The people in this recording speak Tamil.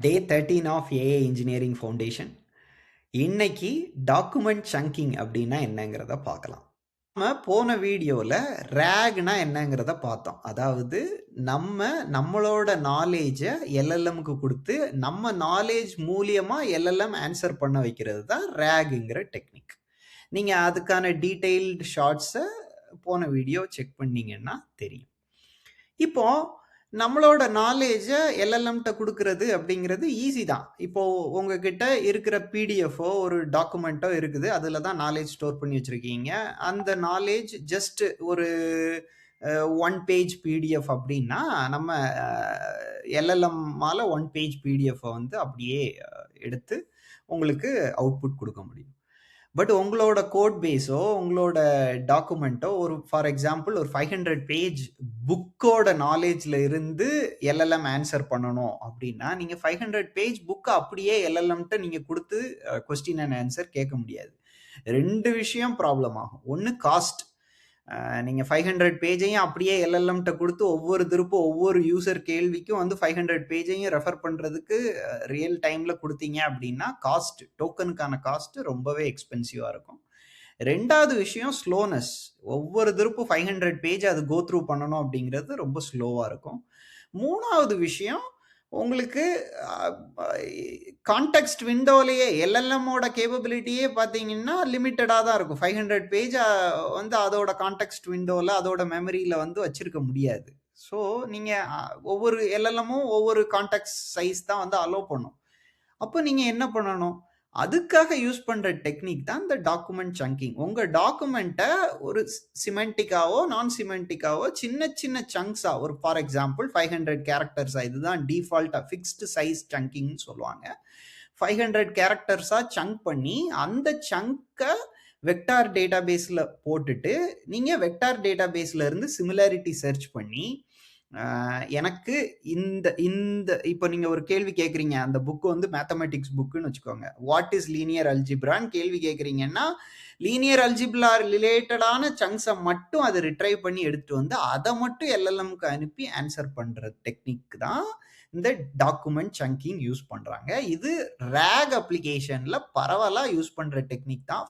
Day 13 of AI engineering foundation. இன்னைக்கு டாக்குமெண்ட் சங்கிங் அப்படின்னா என்னங்கிறத பார்க்கலாம். நம்ம போன வீடியோவில் ரேக்னா என்னங்கிறத பார்த்தோம். அதாவது நம்மளோட நாலேஜை எல்எல்எம்க்கு கொடுத்து நம்ம நாலேஜ் மூலியமாக எல்எல்எம் ஆன்சர் பண்ண வைக்கிறது தான் ரேகுங்கிற டெக்னிக். நீங்கள் அதுக்கான டீட்டெயில்டு ஷார்ட்ஸை போன வீடியோ செக் பண்ணீங்கன்னா தெரியும். இப்போ நம்மளோட நாலேஜை எல்எல்எம்கிட்ட கொடுக்கறது அப்படிங்கிறது ஈஸி தான். இப்போ உங்ககிட்ட இருக்கிற பிடிஎஃபோ ஒரு டாக்குமெண்ட்டோ இருக்குது, அதில் தான் நாலேஜ் ஸ்டோர் பண்ணி வச்சுருக்கீங்க. அந்த நாலேஜ் ஜஸ்ட் ஒரு 1 பேஜ் பிடிஎஃப் அப்படின்னா நம்ம எல்எல்எம்மால் 1 பேஜ் பிடிஎஃபை வந்து அப்படியே எடுத்து உங்களுக்கு அவுட்புட் கொடுக்க முடியும். பட் உங்களோட கோட் பேஸோ உங்களோட டாக்குமெண்ட்டோ ஒரு ஃபார் எக்ஸாம்பிள் ஒரு 500 பேஜ் புக்கோட நாலேஜில் இருந்து எல்எல்எம் ஆன்சர் பண்ணணும் அப்படின்னா நீங்கள் 500 பேஜ் புக்கை அப்படியே எல்எல்எம்கிட்ட நீங்கள் கொடுத்து கொஸ்டின் அண்ட் ஆன்சர் கேட்க முடியாது. 2 விஷயம் ப்ராப்ளம் ஆகும். ஒன்று காஸ்ட். நீங்கள் 500 பேஜையும் அப்படியே எல்எல்எம்கிட்ட கொடுத்து ஒவ்வொரு யூசர் கேள்விக்கும் வந்து 500 பேஜையும் ரெஃபர் பண்ணுறதுக்கு ரியல் டைமில் கொடுத்தீங்க அப்படின்னா காஸ்ட், டோக்கனுக்கான காஸ்ட் ரொம்பவே எக்ஸ்பென்சிவாக இருக்கும். 2வது விஷயம் ஸ்லோனஸ். ஒவ்வொரு திருப்பும் 500 பேஜ் அது கோ த்ரூ பண்ணணும் அப்படிங்கிறது ரொம்ப ஸ்லோவாக இருக்கும். 3வது விஷயம் உங்களுக்கு கான்டெக்ஸ்ட் விண்டோலேயே எல்எல்எம்மோட கேப்பபிலிட்டியே பார்த்தீங்கன்னா லிமிட்டடாக தான் இருக்கும். 500 பேஜ் வந்து அதோட கான்டெக்ஸ்ட் விண்டோவில் அதோட மெமரியில் வந்து வச்சிருக்க முடியாது. ஸோ நீங்கள் ஒவ்வொரு எல்எல்எம்மும் ஒவ்வொரு கான்டெக்ஸ்ட் சைஸ் தான் வந்து அலோவ் பண்ணும். அப்போ நீங்கள் என்ன பண்ணணும்? அதுக்காக யூஸ் பண்ணுற டெக்னிக் தான் இந்த டாக்குமெண்ட் சங்கிங். உங்கள் டாக்குமெண்ட்டை ஒரு சிமெண்டிக்காவோ நான் சிமெண்டிக்காவோ சின்ன சின்ன சங்க்ஸாக ஒரு ஃபார் எக்ஸாம்பிள் 500 கேரக்டர்ஸாக, இதுதான் டிஃபால்ட்டாக ஃபிக்ஸ்டு சைஸ் சங்கிங்னு சொல்லுவாங்க. 500 கேரக்டர்ஸாக சங்க் பண்ணி அந்த சங்கை வெக்டார் டேட்டா பேஸில் போட்டுட்டு நீங்கள் வெக்டார் டேட்டா பேஸில் இருந்து சிமிலாரிட்டி சர்ச் பண்ணி எனக்கு இந்த இப்போ நீங்கள் ஒரு கேள்வி கேட்குறீங்க, அந்த புக்கு வந்து மேத்தமெட்டிக்ஸ் புக்குன்னு வச்சுக்கோங்க. வாட் இஸ் லீனியர் அல்ஜிப்ரான்னு கேள்வி கேட்குறீங்கன்னா லீனியர் அல்ஜிப்ரா ரிலேட்டடான சங்க்ஸை மட்டும் அதை ரிட்ரைவ் பண்ணி எடுத்துட்டு வந்து அதை மட்டும் எல்எல்எம்க்கு அனுப்பி ஆன்சர் பண்ணுற டெக்னிக் தான் இந்த டாக்குமெண்ட் சங்கிங் யூஸ் பண்ணுறாங்க. இது ரேக் அப்ளிகேஷனில் பரவலாக யூஸ் பண்ணுற டெக்னிக் தான்.